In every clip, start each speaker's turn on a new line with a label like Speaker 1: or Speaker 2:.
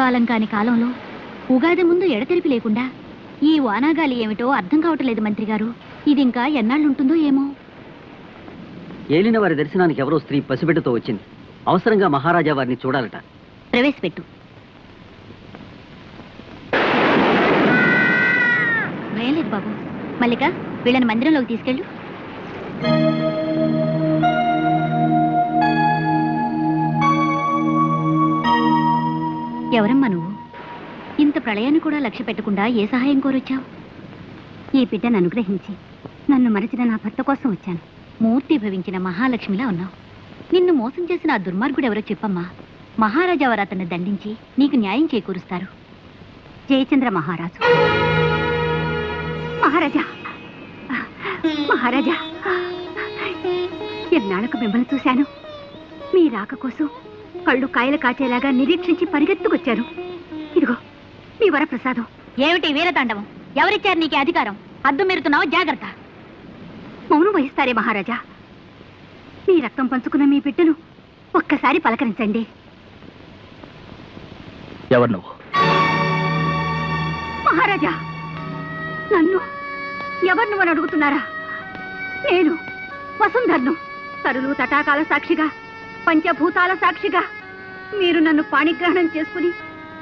Speaker 1: కాలం కాని కాలంలో ఉగాది ముందు ఎడతెరిపి లేకుండా ఈ వానాగాలి ఏమిటో అర్థం కావట్లేదు మంత్రి గారు. ఇది ఇంకా ఎన్నాళ్ళుంటుందో ఏమో.
Speaker 2: ఏలిన వారి దర్శనానికి ఎవరో స్త్రీ పసిబిడ్డతో వచ్చింది. అవసరంగా మహారాజా వారిని చూడాలట.
Speaker 1: ప్రవేశపెట్టు. భయం లేదు బాబు. మల్లిక, వీళ్ళని మందిరంలోకి తీసుకెళ్ళు. ఎవరమ్మా నువ్వు? ఇంత ప్రళయాన్ని కూడా లక్ష్య పెట్టకుండా ఏ సహాయం కోరొచ్చావు? ఈ బిడ్డను అనుగ్రహించి నన్ను మరచిన నా భర్త కోసం వచ్చాను. మూర్తి భవించిన మహాలక్ష్మిలా ఉన్నావు. నిన్ను మోసం చేసిన ఆ దుర్మార్గుడు ఎవరో చెప్పమ్మా. మహారాజా వారు అతన్ని దండించి నీకు న్యాయం చేకూరుస్తారు. జయచంద్ర మహారాజు. మహారాజా, మహారాజా, ఎన్నాళ్ళకు మిమ్మల్ని చూశాను. మీ రాక కోసం కళ్ళు కాయలు కాచేలాగా నిరీక్షించి పరిగెత్తుకొచ్చారు. ఇదిగో మీ వరప్రసాదం. ఏమిటి వీరతాండవం? ఎవరిచ్చారు నీకు అధికారం? అద్దు మీరుతున్నావు, జాగ్రత్త. మౌనం వహిస్తారే మహారాజా. మీ రక్తం పంచుకున్న మీ బిడ్డను ఒక్కసారి పలకరించండి.
Speaker 3: ఎవరు నువ్వు?
Speaker 1: మహారాజా, నన్ను ఎవరు నువ్వని అడుగుతున్నారా? నేను వసుంధర్ను. తరులు తటాకాల సాక్షిగా, పంచభూతాల సాక్షిగా మీరు నన్ను పాణిగ్రహణం చేసుకుని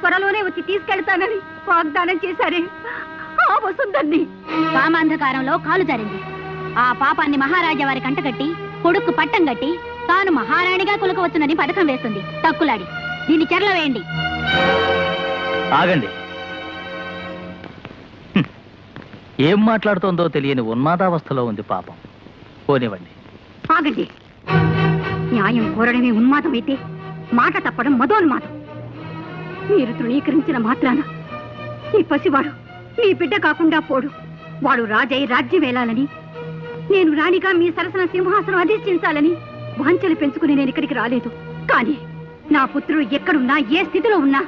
Speaker 1: త్వరలోనే వచ్చి తీసుకెళ్తానని వాగ్దానం చేశారే, ఆ వసుంధర్ని. కామాంధకారంలో కాలు జారింది. ఆ పాపాన్ని మహారాజా వారి కంటగట్టి కొడుకు పట్టం గట్టి తాను మహారాణిగా కొలుకవచ్చునని పథకం వేస్తుంది. తక్కులాడి దీన్ని చెరలో వేయండి.
Speaker 3: ఆగండి. ఏం మాట్లాడుతోందో తెలియని ఉన్మాదావస్థలో ఉంది పాపం. పోనివ్వండి.
Speaker 1: ఆగండి. న్యాయం కోరడమే ఉన్మాదమైతే మాట తప్పడం మదోన్మాదం. మీరు తృణీకరించిన మాత్రాన ఈ పసివాడు మీ బిడ్డ కాకుండా పోడు. వాడు రాజై రాజ్యం వేలాలని, నేను రాణిగా మీ సరసన సింహాసనం అధిష్ఠించాలని వాంఛలు పెంచుకుని నేను ఇక్కడికి రాలేదు. కానీ నా పుత్రుడు ఎక్కడున్నా, ఏ స్థితిలో ఉన్నా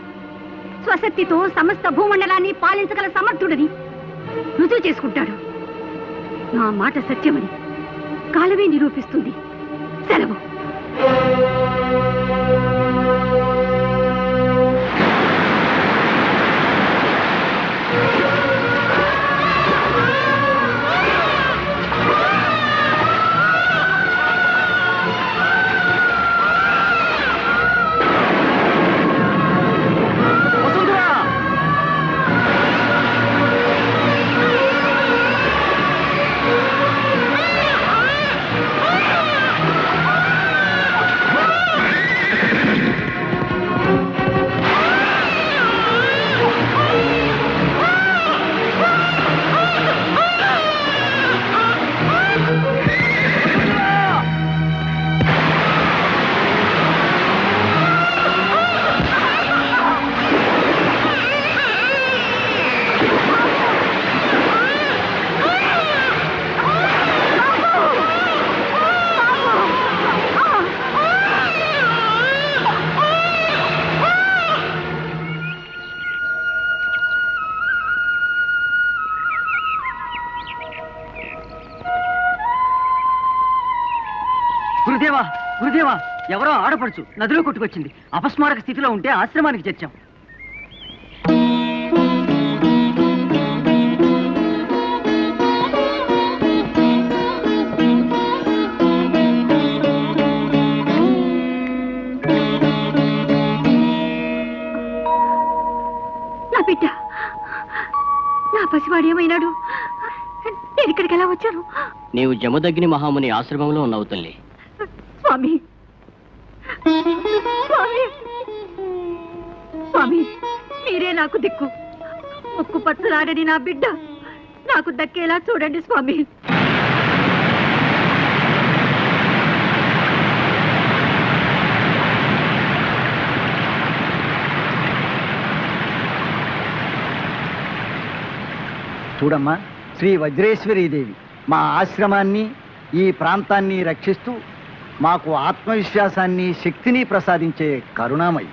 Speaker 1: స్వశక్తితో సమస్త భూమండలాన్ని పాలించగల సమర్థుడని రుజువు చేసుకుంటాడు. నా మాట సత్యమని కాలమే నిరూపిస్తుంది. సెలవు.
Speaker 2: గురుదేవా, గురుదేవా, ఎవరో ఆడపడుచు నదిలో కొట్టుకొచ్చింది. అపస్మారక స్థితిలో ఉంటే ఆశ్రమానికి చేర్చాం.
Speaker 1: నా బిడ్డ, నా పసివాడు ఏమైనాడు? నేను ఇక్కడికి ఎలా వచ్చాను?
Speaker 2: నీవు జమదగ్ని మహాముని ఆశ్రమంలో ఉన్నావు తల్లి.
Speaker 1: స్వామి, స్వామి, స్వామి, మీరే నాకు దిక్కు. ముక్కు పచ్చలాడని నా బిడ్డ నాకు దక్కేలా చూడండి స్వామి.
Speaker 4: చూడమ్మా, శ్రీ వజ్రేశ్వరీదేవి మా ఆశ్రమాన్ని, ఈ ప్రాంతాన్ని రక్షిస్తూ మాకు ఆత్మవిశ్వాసాన్ని, శక్తిని ప్రసాదించే కరుణామయి.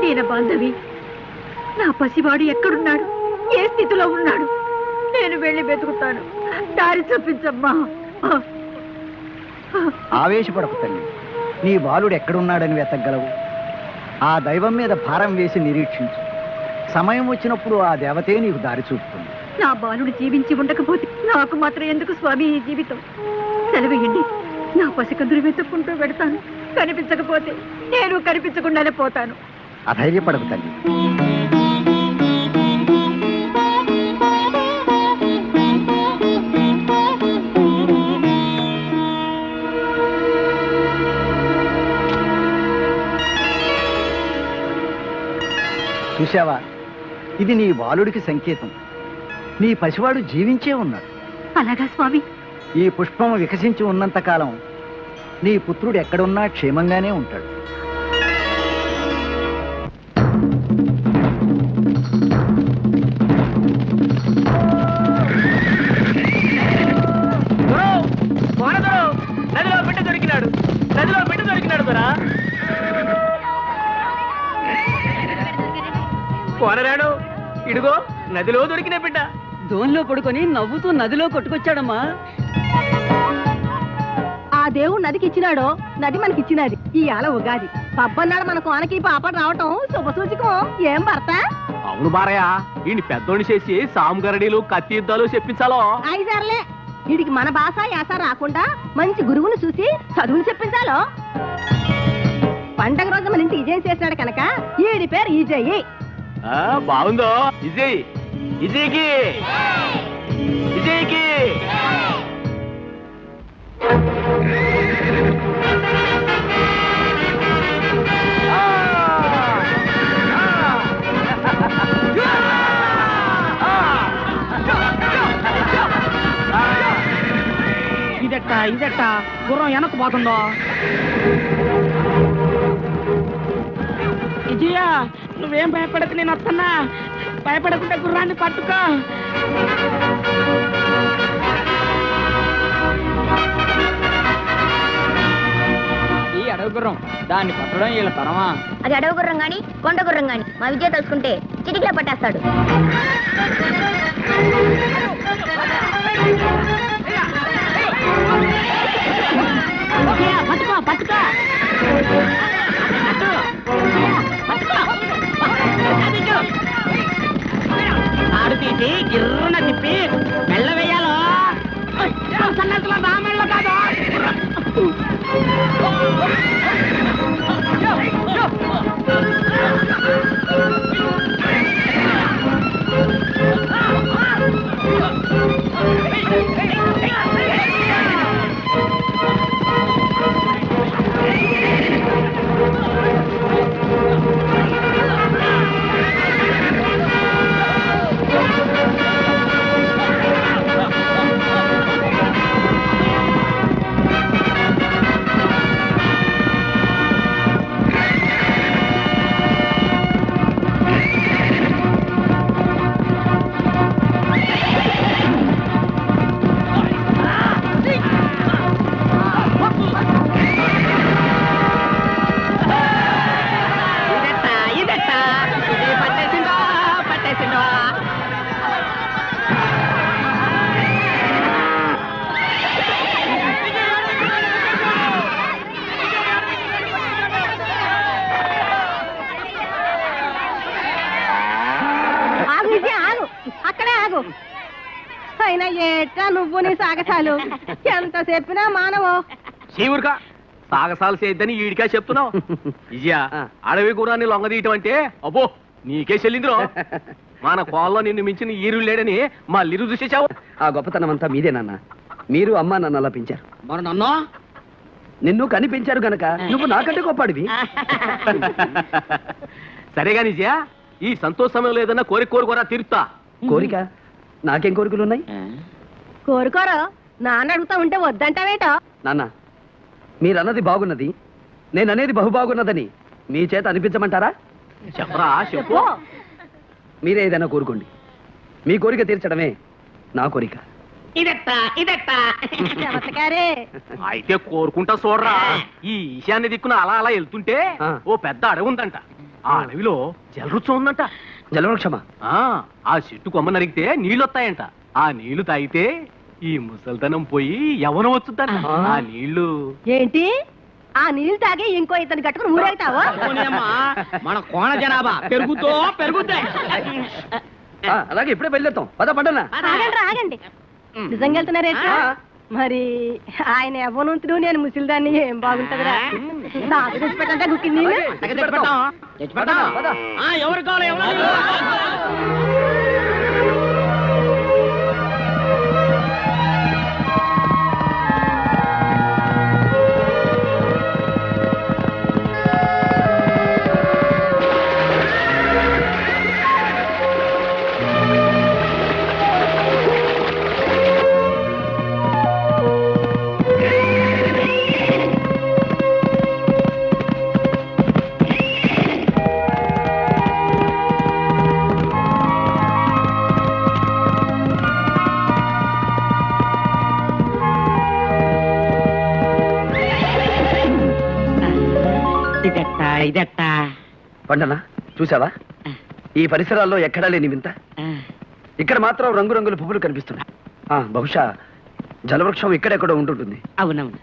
Speaker 1: దీన బాంధవి, నా పసివాడు ఎక్కడున్నాడు? ఏ స్థితిలో ఉన్నాడు? నేను వెళ్ళి వెతుకుతాను. దారి చూపించమ్మా.
Speaker 4: ఆవేశపడకు తల్లి. నీ బాలుడు ఎక్కడున్నాడని వెతకగలవు. ఆ దైవం మీద భారం వేసి నిరీక్షించు. సమయం వచ్చినప్పుడు ఆ దేవతే నీకు దారి చూపుతుంది.
Speaker 1: నా బాలుడు జీవించి ఉండకపోతే నాకు మాత్రం ఎందుకు స్వామి ఈ జీవితం? సెలవేయండి. నా పసికందులు వెతుక్కుంటూ పెడతాను. కనిపించకపోతే నేను కనిపించకుండానే పోతాను.
Speaker 4: అధైర్యపడకు తల్లి. చూశావా, ఇది నీ బాలుడికి సంకేతం. నీ పసివాడు జీవించే ఉన్నాడు.
Speaker 1: అలాగా స్వామి?
Speaker 4: ఈ పుష్పం వికసించి ఉన్నంత కాలం నీ పుత్రుడు ఎక్కడున్నా క్షేమంగానే ఉంటాడు.
Speaker 3: నదిలో బిడ్డ దొరికినాడు, నదిలో బిడ్డ దొరికినాడు దొరా. కోనరాడు, ఇడుగో నదిలో దొరికిన బిడ్డ.
Speaker 2: దోన్లో పడుకొని నవ్వుతూ నదిలో కొట్టుకొచ్చాడమ్మా.
Speaker 1: ఆ దేవుడు నదికి ఇచ్చినాడో, నది మనకిచ్చినది. ఇవాళ ఉగాది పబ్బన్నాడు మన కోనకి పాప రావటం శుభసూచకం. ఏం భర్త?
Speaker 3: అవును బారయ్య, ఈ పెద్దోని చేసి సాముగరడీలు కత్తి యుద్ధాలు చెప్పించాలో.
Speaker 1: అయిదారులే, వీడికి మన భాష యాస రాకుండా మంచి గురువును చూసి చదువులు చెప్పించాలో. పండగ రోజు మన ఇంటి విజయం చేసినాడు కనుక ఈడి పేరు ఈజయ్యి.
Speaker 3: బాగుందో విజయ్? విజయ్కి విజయ్కి
Speaker 2: ఇదెట్టా గుర్రం వెనక్కు పోతుందో. విజయ, నువ్వేం భయపడకు, నేను వస్తున్నా. భయపడకుండా గుర్రాన్ని పట్టుకో. ఈ అడవి గుర్రం, దాన్ని పట్టడం వీళ్ళ తరమా?
Speaker 5: అది అడవి గుర్రం గాని కొండ గుర్రం గాని మా విజయ తెలుసుకుంటే చిటికలో పట్టేస్తాడు.
Speaker 1: పట్టుకో పట్టుకో.
Speaker 2: ఆడు తీసి గిర్రున తిప్పి మెల్ల వేయాలో. సన్నట్లో నా మెళ్ళ కాదు.
Speaker 1: అయినా ఏటా నువ్వు నీ సాగసాలు ఎంత చెప్పినా మానవో.
Speaker 3: శివుడుగా సాగసాలు చేద్దని ఈడికా చెప్తున్నావు. విజయ, అడవి గురాన్ని లొంగదీయటం అంటే అబ్బో నీకే చెల్లిందిరో. మన కోళ్ళలో నిన్ను మించిన ఈరుడు లేడని మా లిరు చూసేసావు.
Speaker 2: ఆ గొప్పతనం అంతా మీదేనన్నా. మీరు అమ్మా నన్ను అలా పెంచారు. మరి నన్ను నిన్ను కనిపించారు గనక నువ్వు నాకంటే గొప్పడివి.
Speaker 3: సరేగా నిజయా, ఈ సంతోష సమయం లేదన్నా కోరికోరా తీరుతా.
Speaker 2: కోరిక? నాకేం కోరికలు ఉన్నాయి?
Speaker 1: కోరుకోరు, నాన్న అడుగుతా ఉంటే వద్దంటావేటో.
Speaker 2: నాన్న, మీరన్నది బాగున్నది, నేననేది బహు బాగున్నదని మీ చేత అనిపించమంటారా?
Speaker 3: చెప్పరా, చెప్పు.
Speaker 2: మీరే ఏదైనా కోరుకోండి. మీ కోరిక తీర్చడమే నా కోరిక.
Speaker 3: అయితే కోరుకుంటా చూడరా. ఈ ఈశాన్య దిక్కున అలా అలా వెళ్తుంటే ఓ పెద్ద అడవి ఉందంట. ఆ అడవిలో జలవృక్షం ఉందంట.
Speaker 2: జలవృక్షమా?
Speaker 3: ఆ చెట్టు కొమ్మ నరిగితే నీళ్ళు వస్తాయంట. ఆ నీళ్లు తాగితే ఈ ముసల్తనం పోయి ఎవరు వచ్చుతాను ఆ నీళ్లు
Speaker 1: ఏంటి ఆ నీళ్ళు తాగి ఇంకో ఇతను కట్టుకుని ఊరేగుతావా?
Speaker 6: మన కోణ జనాభా పెరుగుతాయి.
Speaker 2: అలాగే ఇప్పుడే బయలుదేరుతాం పద పడ్డనా
Speaker 1: ఆగండి నిజంగా వెళ్తున్నారేంటి? మరి ఆయన యవ్వనంతుడు నేను ముసిలిదాన్ని ఏం బాగుంటదిరా? నాకు తెచ్చిపెట్టంటే గుక్కింది.
Speaker 6: ఎవరు కావాలి ఇదట్టా
Speaker 2: పండనా చూసావా ఈ పరిసరాల్లో ఎక్కడా లేని వింత ఇక్కడ మాత్రం రంగురంగుల పువ్వులు కనిపిస్తున్నాయి బహుశా జలవృక్షం ఇక్కడెక్కడో ఉంటుంటుంది
Speaker 6: అవునవును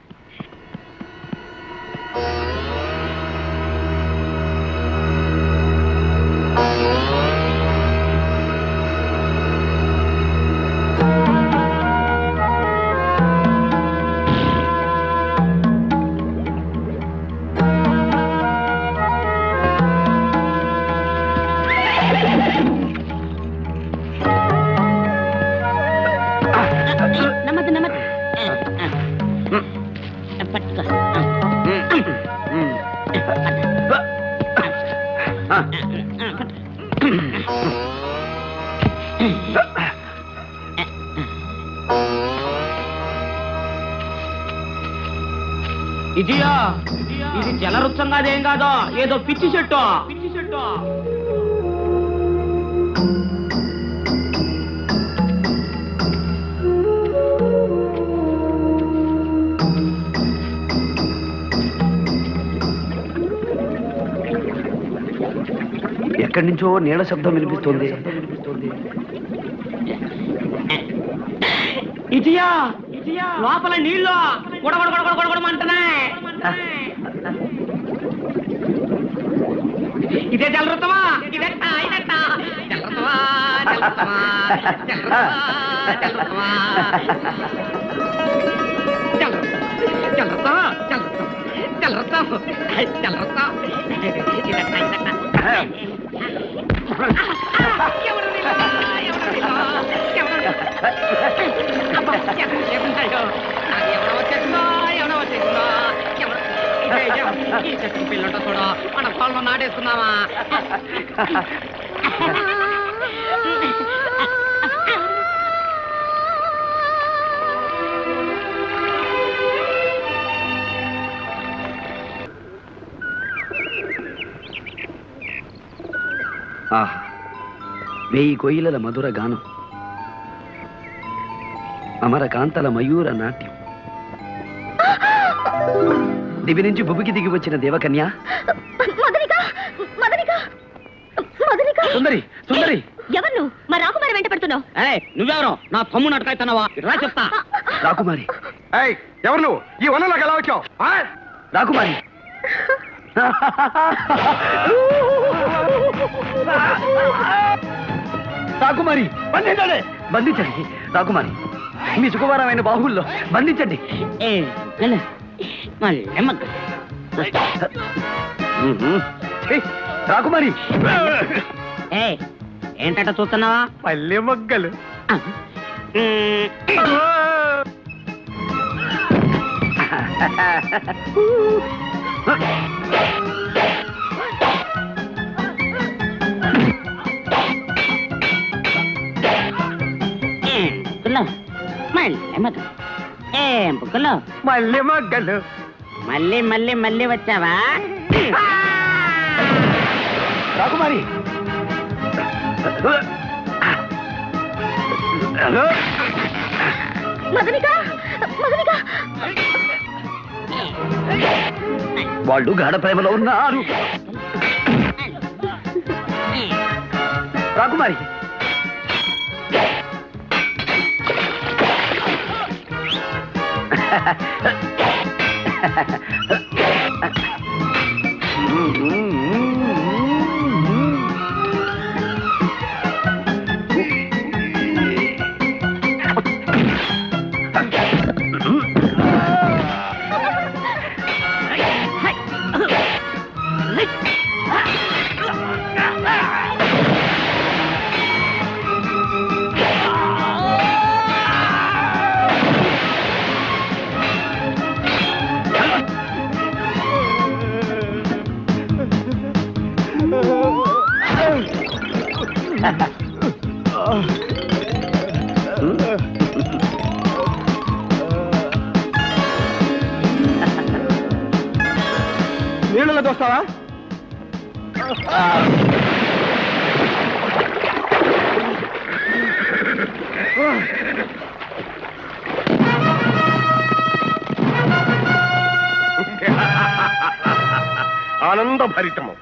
Speaker 6: ఇదియా ఇది జలవృక్షం కాదేం కాదో ఏదో పిచ్చి చెట్టు
Speaker 2: ఎక్కడి నుంచో నీళ్ళ శబ్దం వినిపిస్తుంది
Speaker 6: ఇదియా లోపల నీళ్ళు గొడగొడగొడగొడగొడమంటున్నాయి ఇదే జలవృత్తమా ఇదెట్టా జలవృత్తమా పిల్లట చూడ మన పొలంలో నాటేసుకున్నావా
Speaker 2: వేయి కొయ్యల మధుర గానం అమరకాంతల మయూర నాట్యం దివి నుంచి భువికి దిగి వచ్చిన దేవకన్య సుందరి సుందరి
Speaker 1: ఎవరు మా రాకుమారి వెంట పడుతున్నావు?
Speaker 6: నువ్వెవరో నా తమ్ముడు అటకాయితున్నావా రా చెప్తా
Speaker 2: రాకుమారి
Speaker 3: ఎవరు నువ్వు ఈ వనంలోకి ఎలా వచ్చావు
Speaker 2: రాకుమారి రాకుమారి బంధించండి బంధించండి రాకుమారి మీ సుకుమారమైన బాహుల్లో బంధించండి రాకుమారి
Speaker 6: ఏంటట చూస్తున్నావా
Speaker 3: పల్లె మొగ్గలు
Speaker 6: మళ్ళీ మొగ్గలు మళ్ళీ వచ్చావా
Speaker 2: రాకుమారి వాళ్ళు గాఢ ప్రేమలో ఉన్నారు రాకుమారి నీళ్ళలో దోస్తావా?
Speaker 7: ఆనంద భరితము.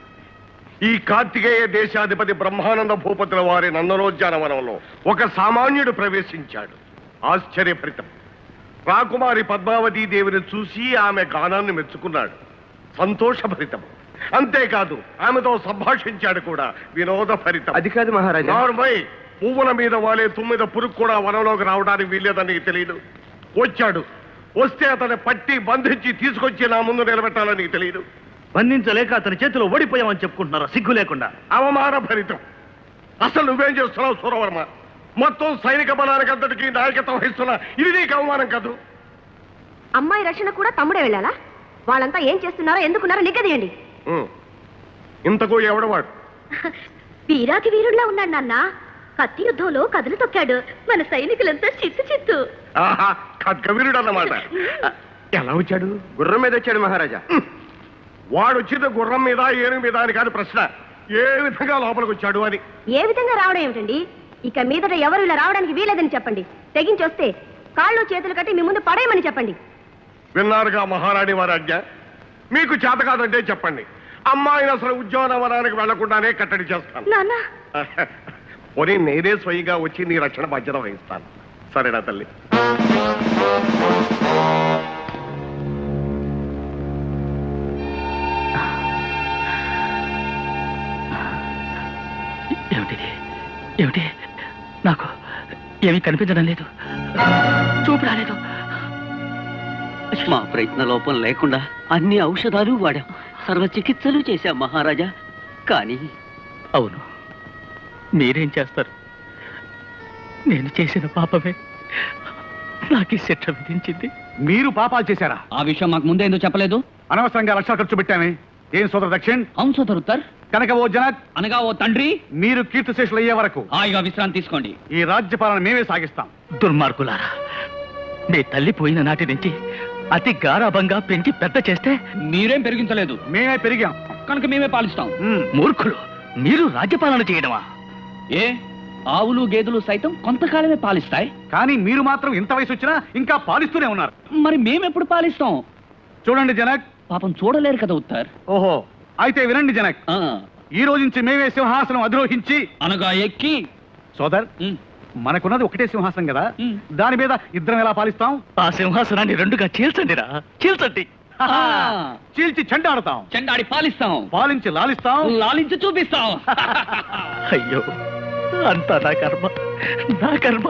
Speaker 7: ఈ కార్తికేయ దేశాధిపతి బ్రహ్మానంద భూపతుల వారి నందనోద్యానవనంలో ఒక సామాన్యుడు ప్రవేశించాడు. ఆశ్చర్యభరితం. రాకుమారి పద్మావతీ దేవిని చూసి ఆమె గానాన్ని మెచ్చుకున్నాడు. సంతోషభరితం. అంతేకాదు ఆమెతో సంభాషించాడు కూడా. వినోదభరితం.
Speaker 2: అది కాదు మహారాజా.
Speaker 7: నార్మల్. పువ్వుల మీద వాలే తుమ్మిద పురుగు కూడా వనంలోకి రావడానికి వీల్లేదని నీకు తెలియదు. వచ్చాడు. వస్తే అతన్ని పట్టి బంధించి తీసుకొచ్చి నా ముందు నిలబెట్టాలని నీకు తెలియదు.
Speaker 8: బంధించలేక అతని చేతిలో ఓడిపోయామని చెప్పుకుంటున్నారా సిగ్గు లేకుండా?
Speaker 7: అవమాన భరితం. అసలు నువ్వేం చేస్తున్నావు సూరవర్మ? మొత్తం సైనిక బలానికి అంతటికి నాయకత్వం వహిస్తున్నా. ఇది నీకు అవమానం కాదు?
Speaker 5: అమ్మాయి రక్షణ కూడా తమ్ముడే వెళ్ళాలా? వాళ్ళంతా ఏం చేస్తున్నారో ఎందుకున్నారో నిగ్గదీయండి.
Speaker 7: ఇంతకు ఎవడవాడు?
Speaker 5: వీరాకి వీరుల్లా ఉన్నాడు నాన్న. కత్తి యుద్ధంలో కథలు తొక్కాడు. మన సైనికులంతా చిత్తు చిత్తు.
Speaker 7: ఆహా, ఖడ్గవీరుడు అన్నమాట. ఎలా వచ్చాడు?
Speaker 2: గుర్రం మీద వచ్చాడు మహారాజా.
Speaker 7: వాడు వచ్చింది గుర్రం మీద ఏనుగు మీద అని కాదు ప్రశ్న. ఏ విధంగా లోపలికి వచ్చాడు అని.
Speaker 5: ఏ విధంగా రావడం ఏమిటండి? ఇక మీదట ఎవరు ఇలా రావడానికి వీలేదని చెప్పండి. తెగించి వస్తే కాళ్ళు చేతులు కట్టి మీ ముందు పడేయమని చెప్పండి.
Speaker 7: విన్నారుగా మహారాణి వారి ఆజ్ఞ. మీకు చేత కాదంటే చెప్పండి. అమ్మాయిని అసలు ఉద్యానవనానికి వెళ్లకుండానే కట్టడి చేస్తాను.
Speaker 5: నాన్న
Speaker 7: పోనీ నేనే స్వయంగా వచ్చి నీ రక్షణ బాధ్యత వహిస్తాను. సరేనా తల్లి?
Speaker 8: ఏమిటిది? ఏమిటి? నాకు ఏమీ కనిపించడం లేదు. చూపు రాలేదు.
Speaker 9: మా ప్రయత్న లోపం లేకుండా అన్ని ఔషధాలు వాడాం, సర్వ చికిత్సలు చేశాం మహారాజా. కానీ
Speaker 8: అవును, మీరేం చేస్తారు? నేను చేసిన పాపమే నాకు ఈ శిక్ష విధించింది.
Speaker 4: మీరు పాపాలు చేశారా?
Speaker 6: ఆ విషయం మాకు ముందే ఎందుకు చెప్పలేదు?
Speaker 4: అనవసరంగా లక్షలు ఖర్చు పెట్టామే. ఏం సోదర దక్షిణ్?
Speaker 6: అవును సోదరుత్తర్.
Speaker 4: కనుక ఓ జనక్,
Speaker 6: అనగా ఓ తండ్రి,
Speaker 4: మీరు కీర్తిశేషులు అయ్యే వరకు
Speaker 6: హాయిగా విశ్రాంతి తీసుకోండి.
Speaker 4: ఈ రాజ్యపాలన మేమే సాగిస్తాం.
Speaker 8: దుర్మార్గులారా, మీ తల్లి పోయిన నాటి నుంచి అతి గారాభంగా పెంచి పెద్ద చేస్తే
Speaker 6: మీరేం పెరిగించలేదు,
Speaker 4: మేమే పెరిగాం
Speaker 6: కనుక మేమే పాలిస్తాం.
Speaker 8: మూర్ఖులు, మీరు రాజ్యపాలన చేయడమా?
Speaker 6: ఏ ఆవులు గేదెలు సైతం కొంతకాలమే పాలిస్తాయి,
Speaker 4: కానీ మీరు మాత్రం ఇంత వయసు వచ్చినా ఇంకా పాలిస్తూనే ఉన్నారు.
Speaker 6: మరి మేమెప్పుడు పాలిస్తాం?
Speaker 4: చూడండి జనక్.
Speaker 6: పాపం చూడలేరు కదా ఉత్తర్.
Speaker 4: ఓహో, అయితే వినండి జనక్.
Speaker 6: ఆ,
Speaker 4: ఈ రోజు నుంచి మేమే సింహాసనం అధిరోహించి
Speaker 6: అనగా ఎక్కి.
Speaker 4: సోదర్, మనకున్నది ఒకటే సింహాసనం కదా, దాని మీద ఇద్దరం ఎలా పాలిస్తాం?
Speaker 8: ఆ సింహాసనాన్ని రెండుగా చీల్చండిరా, చీల్చండి.
Speaker 4: చీల్చి చెండాడుతాం,
Speaker 6: చెండాడి పాలిస్తాం,
Speaker 4: పాలించి లాలిస్తాం,
Speaker 6: లాలించి చూపిస్తాం.
Speaker 8: అయ్యో, అంతా నా కర్మ, నా కర్మ.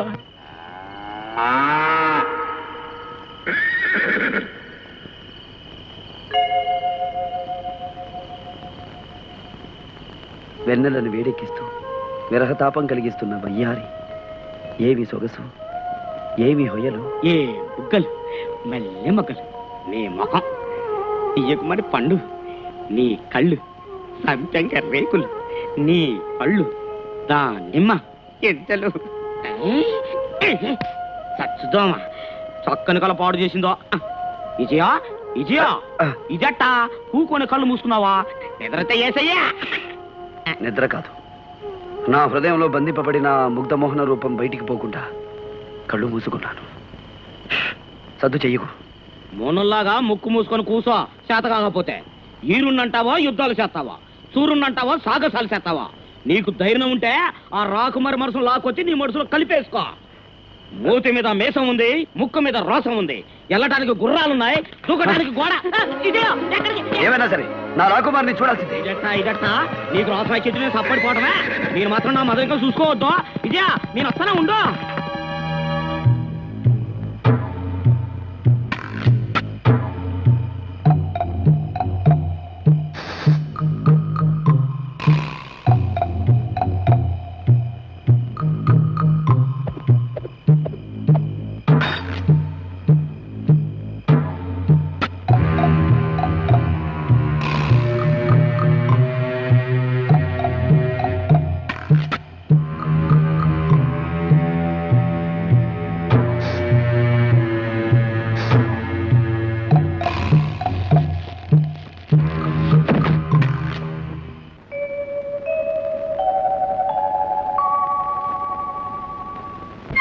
Speaker 2: వెన్నెలను వేడెక్కిస్తూ విరహతాపం కలిగిస్తున్న వయ్యారి, ఏమి సొగసు, ఏమి హొయలు.
Speaker 6: ఏ బుగ్గలు, మెల్లె మొగ్గలు, నీ ముఖం తీయకుమని పండు, నీ కళ్ళు సంతంక రేకులు, నీ పళ్ళు దా నిమ్మ ఎద్దలు. సచ్చుదోమ చక్కని కళ పాడు చేసిందో. విజయా విజయా, ఇదట్ట పూకొని కళ్ళు మూసుకున్నావా? నిద్రతే ఏసయ్యా.
Speaker 2: నిద్ర కాదు, నా హృదయంలో బంధింపబడిన ముగ్ధమోహన రూపం బయటికి పోకుండా కళ్ళు మూసుకున్నాను. సద్దు చెయ్యకు.
Speaker 6: మోనుల్లాగా ముక్కు మూసుకొని కూసో. చేత కాకపోతే ఈరున్నంటావా యుద్ధాలు చేస్తావా? సూర్యున్నంటావా సాగసాలు చేస్తావా? నీకు ధైర్యం ఉంటే ఆ రాకుమారి మనసును లాక్కొచ్చి నీ మనసులో కలిపేసుకో. మూతి మీద మేసం ఉంది, ముక్కు మీద రోసం ఉంది, వెళ్ళటానికి గుర్రాలున్నాయి, దూకటానికి గోడ. ఇదిగో, ఎక్కడికి?
Speaker 2: ఏమైనా సరే నా రాకుమారిని చూడాల్సిందే.
Speaker 6: ఇదట్టా నీకు రోసం చెట్టు సప్పడిపోవటమే. మీరు మాత్రం నా మదరికలు చూసుకోవద్దు. ఇదే నేను వస్తానే ఉండు.